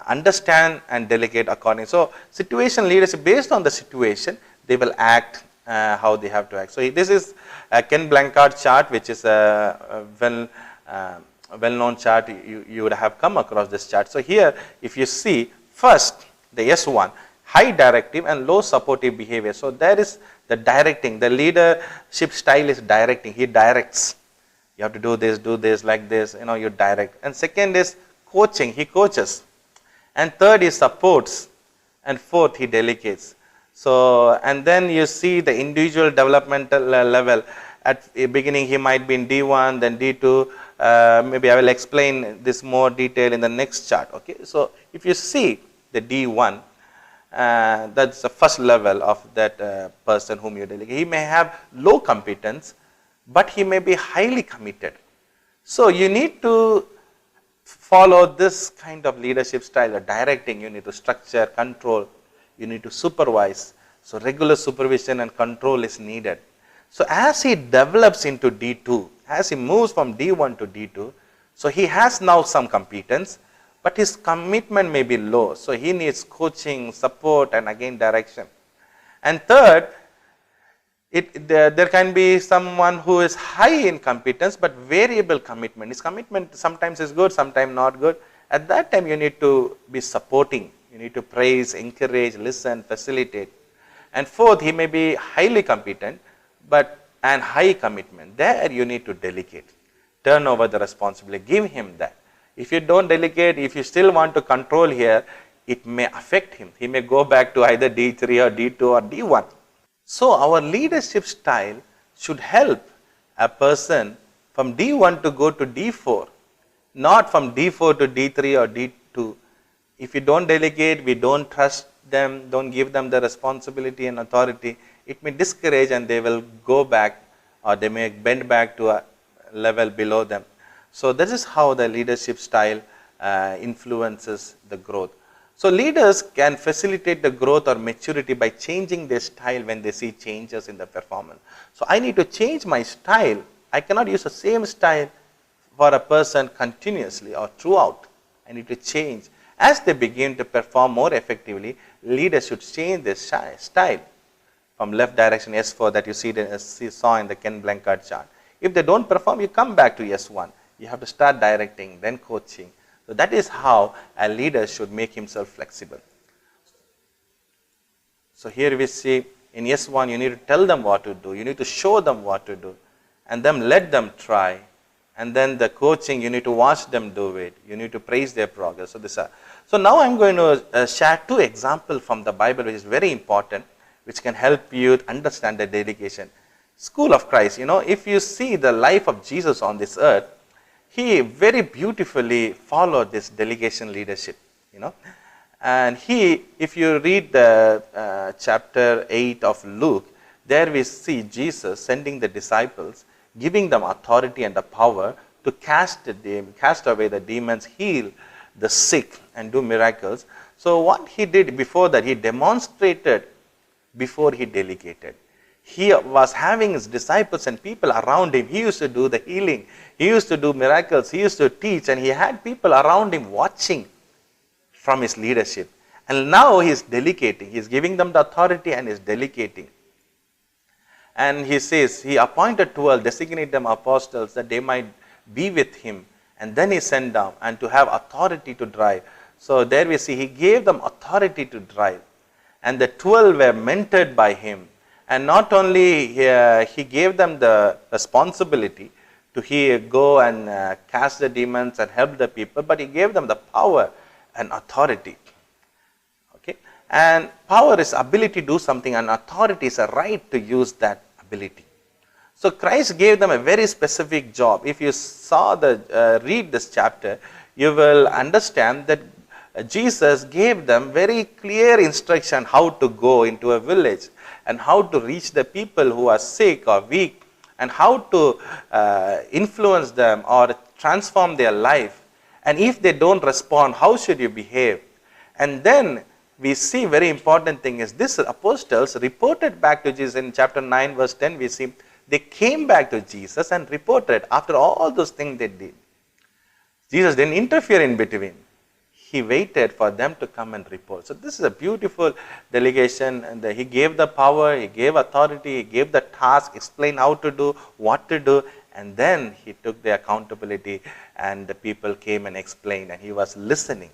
understand and delegate according. So situational leadership, based on the situation, they will act how they have to act. So this is a Ken Blanchard chart, which is a well-known chart. You would have come across this chart. So here, if you see, first the S1, high directive and low supportive behavior. So there is the directing. The leadership style is directing. He directs. You have to do this, like this. You direct. And second is coaching. He coaches. And third is supports. And fourth, he delegates. So, and then you see the individual developmental level. At the beginning, he might be in D1, then D2. Maybe I will explain this more detail in the next chart. Okay. So if you see the D1, that's the first level of that person whom you delegate. He may have low competence, but he may be highly committed. So you need to follow this kind of leadership style of directing. You need to structure, control, you need to supervise. So regular supervision and control is needed. So as he develops into D2, as he moves from D1 to D2, so he has now some competence, but his commitment may be low. So he needs coaching, support, and again direction. And third, there can be someone who is high in competence but variable commitment. His commitment sometimes is good, sometimes not good. At that time, you need to be supporting. You need to praise, encourage, listen, facilitate. And fourth, he may be highly competent and high commitment. There you need to delegate. Turn over the responsibility. Give him that. If you don't delegate, if you still want to control here, it may affect him. He may go back to either D3 or D2 or D1. So our leadership style should help a person from D1 to go to D4, not from D4 to D3 or D2. If you don't delegate, we don't trust them, don't give them the responsibility and authority, it may discourage and they will go back or they may bend back to a level below them. So this is how the leadership style influences the growth. So leaders can facilitate the growth or maturity by changing their style when they see changes in the performance. So I need to change my style. I cannot use the same style for a person continuously or throughout. I need to change. As they begin to perform more effectively, leaders should change their style from left direction S4 that you saw in the Ken Blanchard chart. If they don't perform, you come back to S1. You have to start directing, then coaching. So that is how a leader should make himself flexible. So here we see in S1, you need to tell them what to do. You need to show them what to do. And then let them try. And then the coaching, you need to watch them do it. You need to praise their progress. So now I'm going to share 2 examples from the Bible, which is very important, which can help you understand the delegation. School of Christ, if you see the life of Jesus on this earth, he very beautifully followed this delegation leadership, And if you read the chapter 8 of Luke, there we see Jesus sending the disciples, giving them authority and the power to cast away the demons, heal the sick, and do miracles. So what he did before that, he demonstrated before he delegated. He was having his disciples and people around him. He used to do the healing. He used to do miracles. He used to teach, and he had people around him watching from his leadership. And now he is delegating. He is giving them the authority and is delegating. And he says, he appointed 12, designated them apostles that they might be with him. And then he sent them and to have authority to drive. So there we see he gave them authority to drive. And the 12 were mentored by him. And not only he gave them the responsibility to go and cast the demons and help the people, but he gave them the power and authority. Okay? And power is ability to do something, and authority is a right to use that ability. So Christ gave them a very specific job. If you read this chapter, you will understand that Jesus gave them very clear instruction how to go into a village and how to reach the people who are sick or weak, and how to influence them or transform their life. And if they don't respond, how should you behave? And then we see very important thing is this apostles reported back to Jesus in chapter 9 verse 10. We see they came back to Jesus and reported after all those things they did. Jesus didn't interfere in between. He waited for them to come and report. So this is a beautiful delegation, and he gave the power, he gave authority, he gave the task, explained how to do, what to do, and then he took the accountability, and the people came and explained, and he was listening.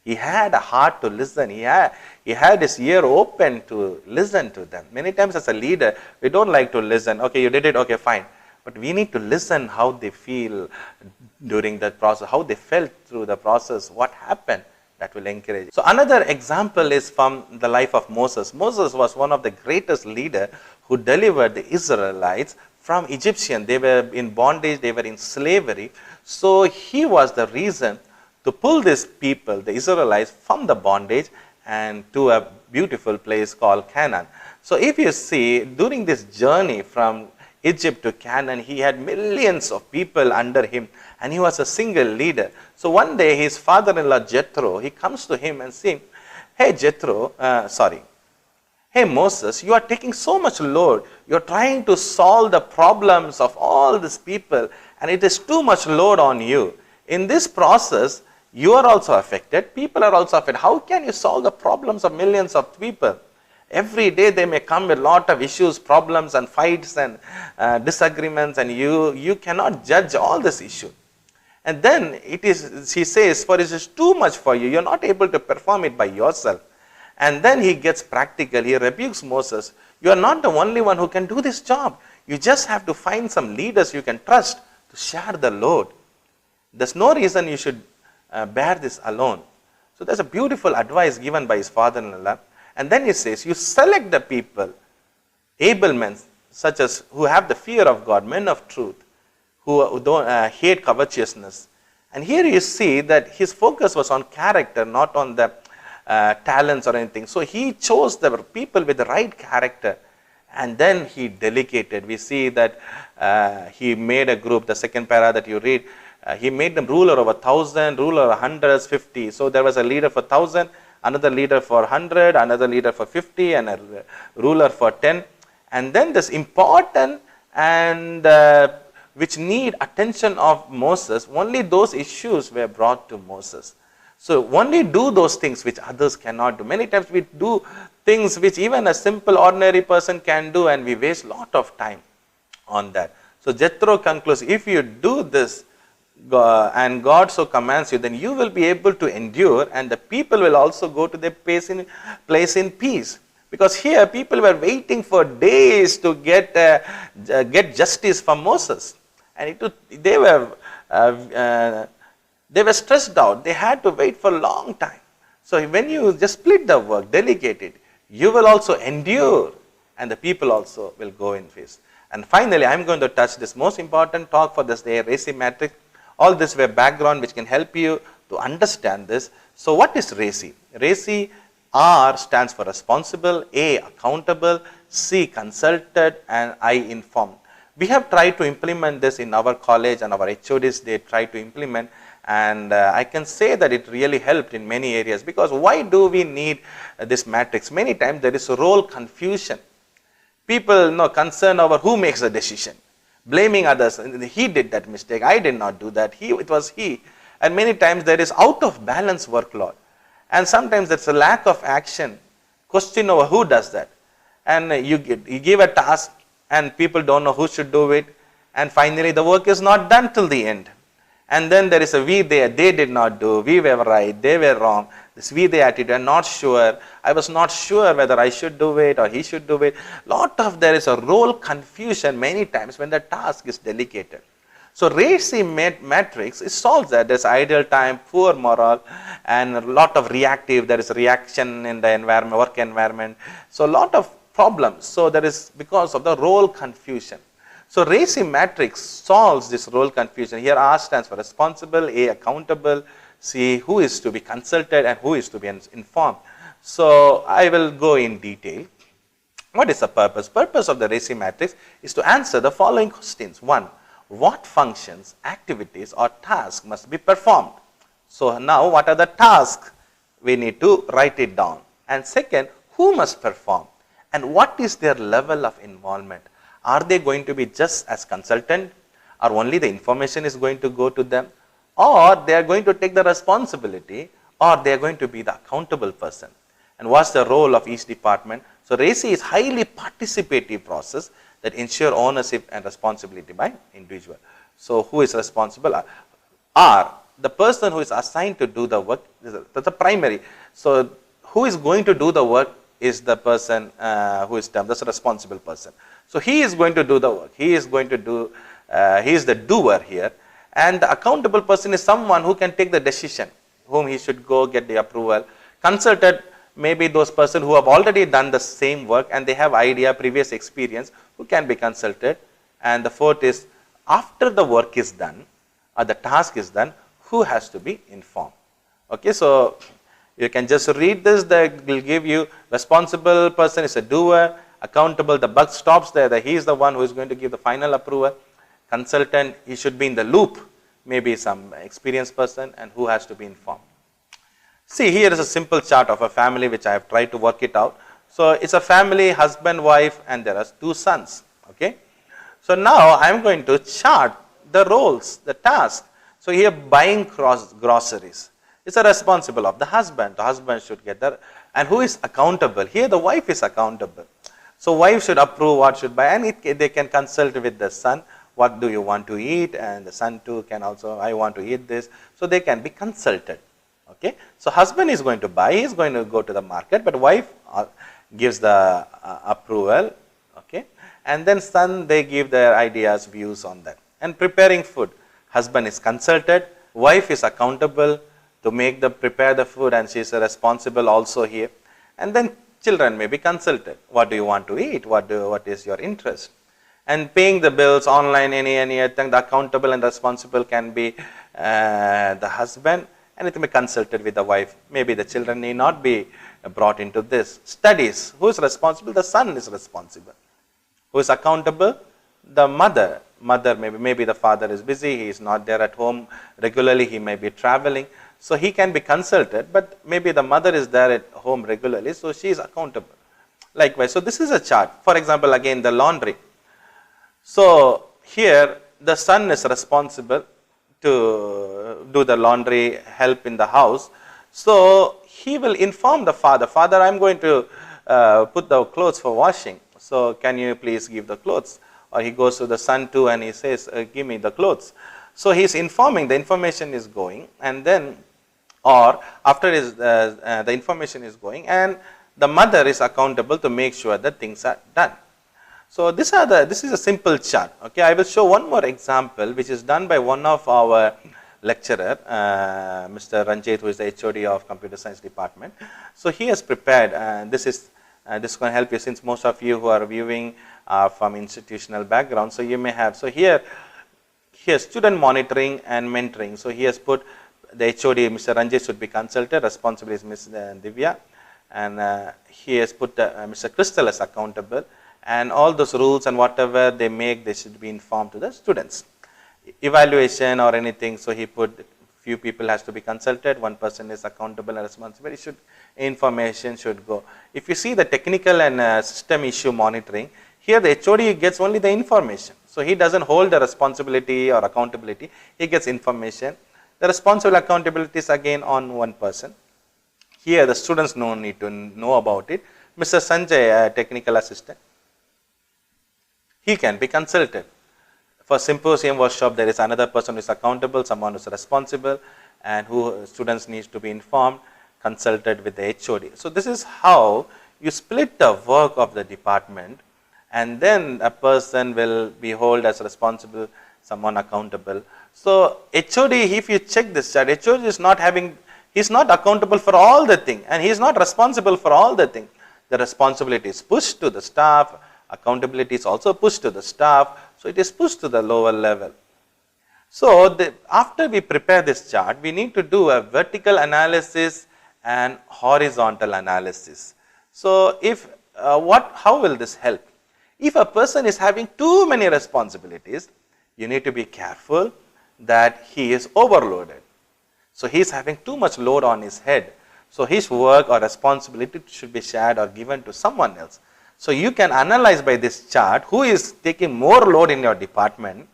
He had a heart to listen. He had his ear open to listen to them. Many times as a leader, we don't like to listen. Okay, you did it, okay, fine. But we need to listen how they feel during that process, how they felt through the process, what happened. That will encourage. So another example is from the life of Moses. Moses was one of the greatest leaders who delivered the Israelites from Egyptian. They were in bondage, they were in slavery. So he was the reason to pull these people, the Israelites, from the bondage and to a beautiful place called Canaan. So if you see, during this journey from Egypt to Canaan, he had millions of people under him, and he was a single leader. So one day his father-in-law Jethro, he comes to him and says, hey Moses, you are taking so much load. You are trying to solve the problems of all these people, and it is too much load on you. In this process, you are also affected. People are also affected. How can you solve the problems of millions of people? Every day they may come with a lot of issues, problems and fights and disagreements, and you cannot judge all this issue. And then he says, for it is too much for you. You're not able to perform it by yourself. And then he gets practical. He rebukes Moses. You are not the only one who can do this job. You just have to find some leaders you can trust to share the load. There's no reason you should bear this alone. So there's a beautiful advice given by his father-in-law. And then he says, you select the people, able men, such as who have the fear of God, men of truth, who don't hate covetousness. And here you see that his focus was on character, not on the talents or anything. So he chose the people with the right character, and then he delegated. We see that he made a group, the second para that you read, he made them ruler over 1,000, ruler over hundreds, 50. So there was a leader for 1,000, another leader for 100, another leader for 50, and a ruler for 10. And then this important and which need attention of Moses, only those issues were brought to Moses. So only do those things which others cannot do. Many times we do things which even a simple ordinary person can do, and we waste lot of time on that. So Jethro concludes, if you do this and God so commands you, then you will be able to endure, and the people will also go to their place in peace. Because here people were waiting for days to get justice from Moses, and they were stressed out. They had to wait for a long time. So when you just split the work, delegate it, you will also endure, and the people also will go in peace. And finally, I am going to touch this most important talk for this day, Raci matrix. All this were background which can help you to understand this. So what is Raci? Raci, R stands for responsible, A accountable, C consulted, and I informed. We have tried to implement this in our college, and our HODs, they try to implement, and I can say that it really helped in many areas. Because why do we need this matrix? Many times there is a role confusion. People concern over who makes the decision, blaming others. He did that mistake, I did not do that, it was he. And many times there is out of balance workload. And sometimes there's a lack of action, question over who does that. And you give a task and people don't know who should do it. And finally the work is not done till the end. And then there is a we there, they did not do, we were right, they were wrong. This we they attitude, I'm not sure, I was not sure whether I should do it or he should do it. There is a role confusion many times when the task is delegated. So Raci matrix, it solves that. There's ideal time, poor morale, and a lot of reactive, there is reaction in the environment, work environment. So a lot of problems. So there is because of the role confusion. So Raci matrix solves this role confusion. Here R stands for responsible, A accountable, C who is to be consulted, and who is to be informed. So I will go in detail. What is the purpose? Purpose of the Raci matrix is to answer the following questions. 1. What functions, activities or tasks must be performed? So now what are the tasks? We need to write it down. And second, who must perform? And what is their level of involvement? Are they going to be just as consultant, or only the information is going to go to them, or they are going to take the responsibility, or they are going to be the accountable person? And what's the role of each department? So Raci is highly participative process that ensure ownership and responsibility by individual. So who is responsible? R, the person who is assigned to do the work, that's the primary. So who is going to do the work is the person who is termed as a responsible person. So he is going to do the work. He is going to do, he is the doer here. And the accountable person is someone who can take the decision, whom he should go get the approval. Consulted, maybe those person who have already done the same work and they have idea, previous experience, who can be consulted. And the fourth is, after the work is done, or the task is done, who has to be informed? Okay, so you can just read this, that will give you responsible person is a doer, accountable, the buck stops there, that he is the one who is going to give the final approval. Consultant, he should be in the loop, maybe some experienced person, and who has to be informed. See, here is a simple chart of a family which I have tried to work it out. So it's a family, husband, wife, and there are 2 sons. Okay. So now I am going to chart the roles, the task. So here buying groceries. It's a responsible of the husband. The husband should get that. And who is accountable? Here the wife is accountable. So wife should approve what should buy, and they can consult with the son. What do you want to eat? And the son too can also, I want to eat this. So they can be consulted. Okay. So husband is going to buy, he is going to go to the market, but wife gives the approval. Okay. And then son, they give their ideas, views on that. And preparing food, husband is consulted, wife is accountable to prepare the food, and she is responsible also here. And then children may be consulted. What do you want to eat? What is your interest? And paying the bills online, anything, the accountable and responsible can be the husband, and it may be consulted with the wife. Maybe the children need not be brought into this. Studies, who is responsible? The son is responsible. Who is accountable? The mother. Maybe the father is busy, he is not there at home regularly, he may be traveling. So he can be consulted, but maybe the mother is there at home regularly, so she is accountable. Likewise, so this is a chart. For example, again the laundry. So here the son is responsible to do the laundry, help in the house. So he will inform the father, father, I am going to put the clothes for washing. So can you please give the clothes? Or he goes to the son too and he says, give me the clothes. So he is informing, the information is going, and then, or after the information is going, and the mother is accountable to make sure that things are done. So this is a simple chart. Okay, I will show one more example which is done by one of our lecturer, Mr. Ranjit, who is the HOD of Computer Science Department. So he has prepared, this is going to help you, since most of you who are viewing are from institutional background. So you may have, so here student monitoring and mentoring. So he has put the HOD, Mr. Ranjit, should be consulted, responsible is Ms. Divya, and he has put Mr. Crystal as accountable, and all those rules and whatever they make, they should be informed to the students. Evaluation or anything, so he put few people has to be consulted, one person is accountable and responsible, information should go. If you see the technical and system issue monitoring, here the HOD gets only the information. So he doesn't hold the responsibility or accountability, he gets information. The responsible accountability is again on one person. Here the students no need to know about it. Mr. Sanjay, technical assistant, he can be consulted. For symposium workshop, there is another person who is accountable, someone who is responsible, and who students need to be informed, consulted with the HOD. So this is how you split the work of the department, and then a person will be held as responsible, someone accountable. So HOD, if you check this chart, HOD is not having, he is not accountable for all the thing, and he is not responsible for all the thing. The responsibility is pushed to the staff, accountability is also pushed to the staff, so it is pushed to the lower level. So after we prepare this chart, we need to do a vertical analysis and horizontal analysis. So if how will this help? If a person is having too many responsibilities, you need to be careful that he is overloaded. So he is having too much load on his head. So his work or responsibility should be shared or given to someone else. So you can analyze by this chart who is taking more load in your department,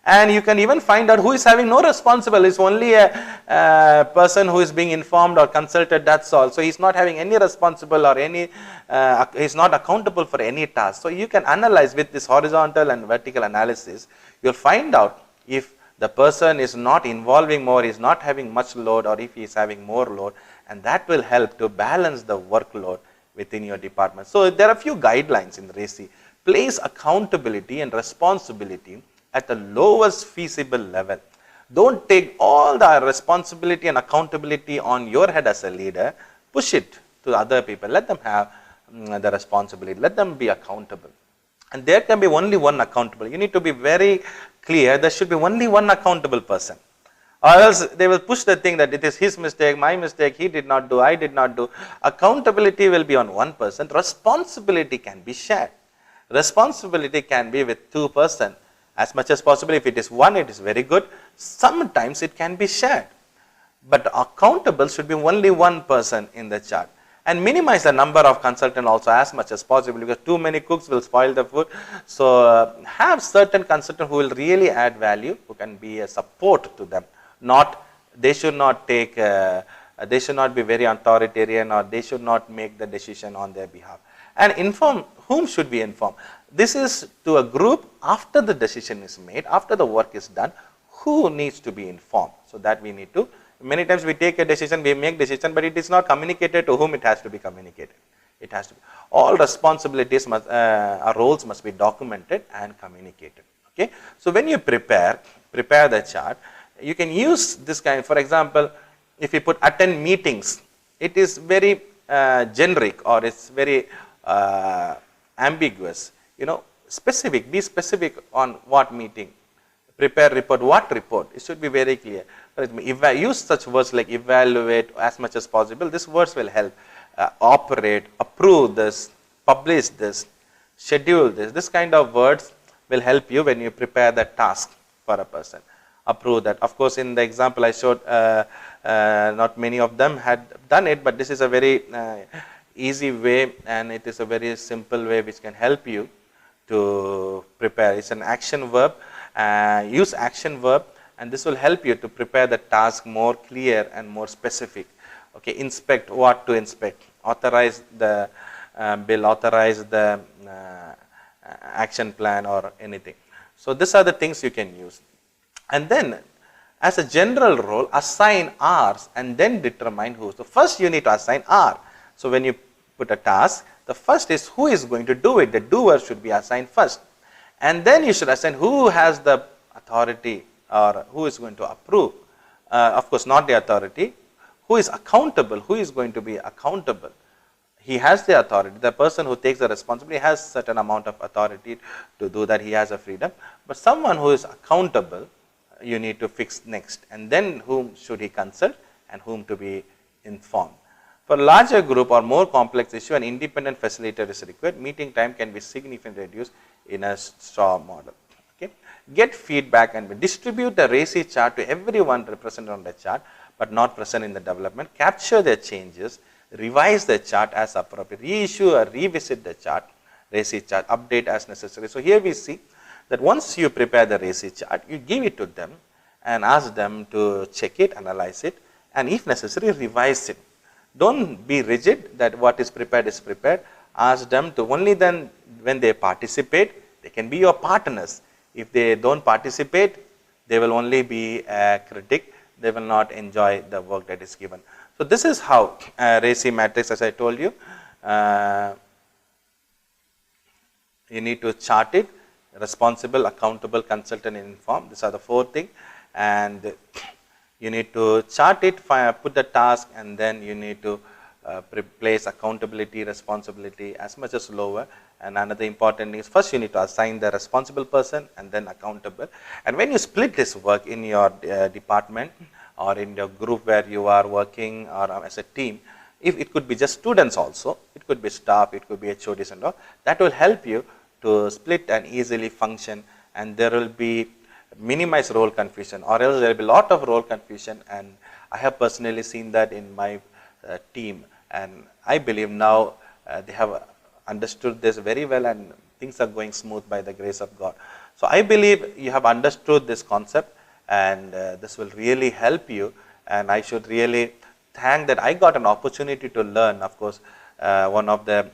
and you can even find out who is having no responsibility. It's only a person who is being informed or consulted, that's all. So he's not having any responsible or any, he's not accountable for any task. So you can analyze with this horizontal and vertical analysis, you'll find out if the person is not involving more, is not having much load, or if he is having more load, and that will help to balance the workload within your department. So there are a few guidelines in Raci. Place accountability and responsibility at the lowest feasible level. Don't take all the responsibility and accountability on your head as a leader. Push it to other people. Let them have the responsibility. Let them be accountable. And there can be only one accountable. You need to be very clear. There should be only one accountable person. Or else they will push the thing that it is his mistake, my mistake, he did not do, I did not do. Accountability will be on one person. Responsibility can be shared. Responsibility can be with two persons. As much as possible, if it is one, it is very good. Sometimes it can be shared. But accountable should be only one person in the chart. And minimize the number of consultants also as much as possible, because too many cooks will spoil the food. So have certain consultants who will really add value, who can be a support to them. They should not take, they should not be very authoritarian, or they should not make the decision on their behalf. And inform, whom should we inform? This is to a group after the decision is made, after the work is done, who needs to be informed. So that we need to, many times we take a decision, we make decision, but it is not communicated to whom it has to be communicated. It has to be, all responsibilities must, roles must be documented and communicated. Okay. So when you prepare the chart, you can use this kind. For example, if you put attend meetings, it is very generic, or it's very ambiguous. You know, specific, be specific on what meeting. Prepare report, what report? It should be very clear. Use such words like evaluate as much as possible. These words will help. Operate, approve this, publish this, schedule this. This kind of words will help you when you prepare the task for a person. Approve that. Of course, in the example I showed, not many of them had done it, but this is a very easy way, and it is a very simple way which can help you to prepare. It's an action verb. Use action verb, and this will help you to prepare the task more clear and more specific. Okay, inspect, what to inspect, authorize the bill, authorize the action plan or anything. So these are the things you can use. And then as a general rule, assign R's and then determine who. So first you need to assign R. So when you put a task, the first is who is going to do it. The doer should be assigned first. And then you should assign who has the authority or who is going to approve. Of course, not the authority. Who is accountable? Who is going to be accountable? He has the authority. The person who takes the responsibility has certain amount of authority to do that. He has a freedom. But someone who is accountable, you need to fix next. And then whom should he consult and whom to be informed. For larger group or more complex issue, an independent facilitator is required. Meeting time can be significantly reduced in a straw model. Okay. Get feedback and distribute the Raci chart to everyone represented on the chart, but not present in the development. Capture their changes, revise the chart as appropriate, reissue or revisit the chart, Raci chart, update as necessary. So here we see that once you prepare the Raci chart, you give it to them and ask them to check it, analyze it, and if necessary, revise it. Don't be rigid that what is prepared is prepared. Ask them to only then when they participate, they can be your partners. If they don't participate, they will only be a critic. They will not enjoy the work that is given. So this is how Raci matrix, as I told you, you need to chart it, responsible, accountable, consultant, and informed. These are the 4 things. And you need to chart it, put the task, and then you need to place accountability, responsibility as much as lower. And another important thing is first you need to assign the responsible person and then accountable. And when you split this work in your department or in your group where you are working or as a team, if it could be just students also, it could be staff, it could be HODs and all, that will help you to split and easily function, and there will be minimize role confusion, or else there will be a lot of role confusion. And I have personally seen that in my team, and I believe now they have understood this very well and things are going smooth by the grace of God. So I believe you have understood this concept, and this will really help you, and I should really thank that I got an opportunity to learn. Of course, one of the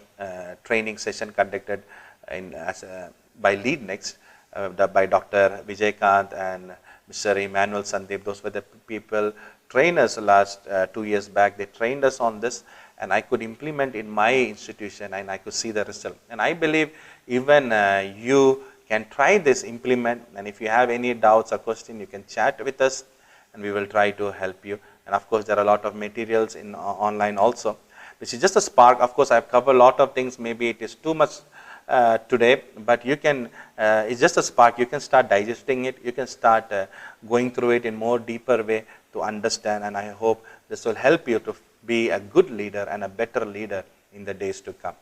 training session conducted by Lead Next by Dr. Vijaykanth and Mr. Emmanuel Sandeep. Those were the people, trainers last 2 years back. They trained us on this, and I could implement in my institution and I could see the result. And I believe even you can try this, implement, and if you have any doubts or question, you can chat with us and we will try to help you. And of course, there are a lot of materials in online also. This is just a spark. Of course, I have covered a lot of things. Maybe it is too much today, but you can, it's just a spark. You can start digesting it. You can start going through it in more deeper way to understand. And I hope this will help you to be a good leader and a better leader in the days to come.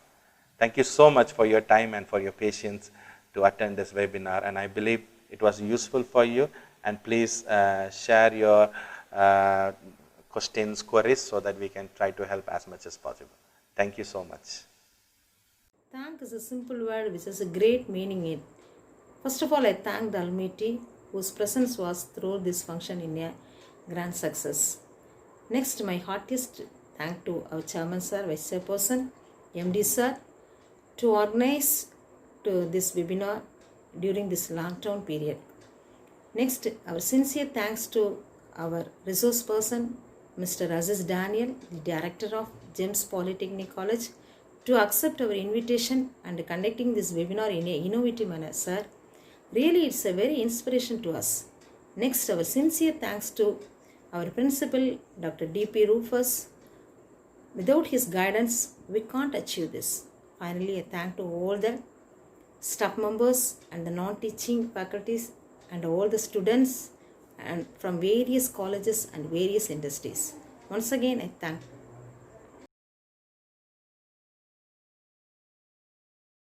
Thank you so much for your time and for your patience to attend this webinar. And I believe it was useful for you. And please share your questions, queries, so that we can try to help as much as possible. Thank you so much. Thank is a simple word which has a great meaning in it. First of all, I thank the Almighty whose presence was through this function in a grand success. Next, my heartiest thank to our chairman sir, vice chairperson, MD sir, to organize to this webinar during this lockdown period. Next, our sincere thanks to our resource person, Mr.Ashish Daniel, the director of GEMS Polytechnic College, to accept our invitation and conducting this webinar in an innovative manner, sir. Really, it's a very inspiration to us. Next, our sincere thanks to our principal, Dr. D.P. Rufus. Without his guidance, we can't achieve this. Finally, a thank to all the staff members and the non-teaching faculties and all the students and from various colleges and various industries. Once again, I thank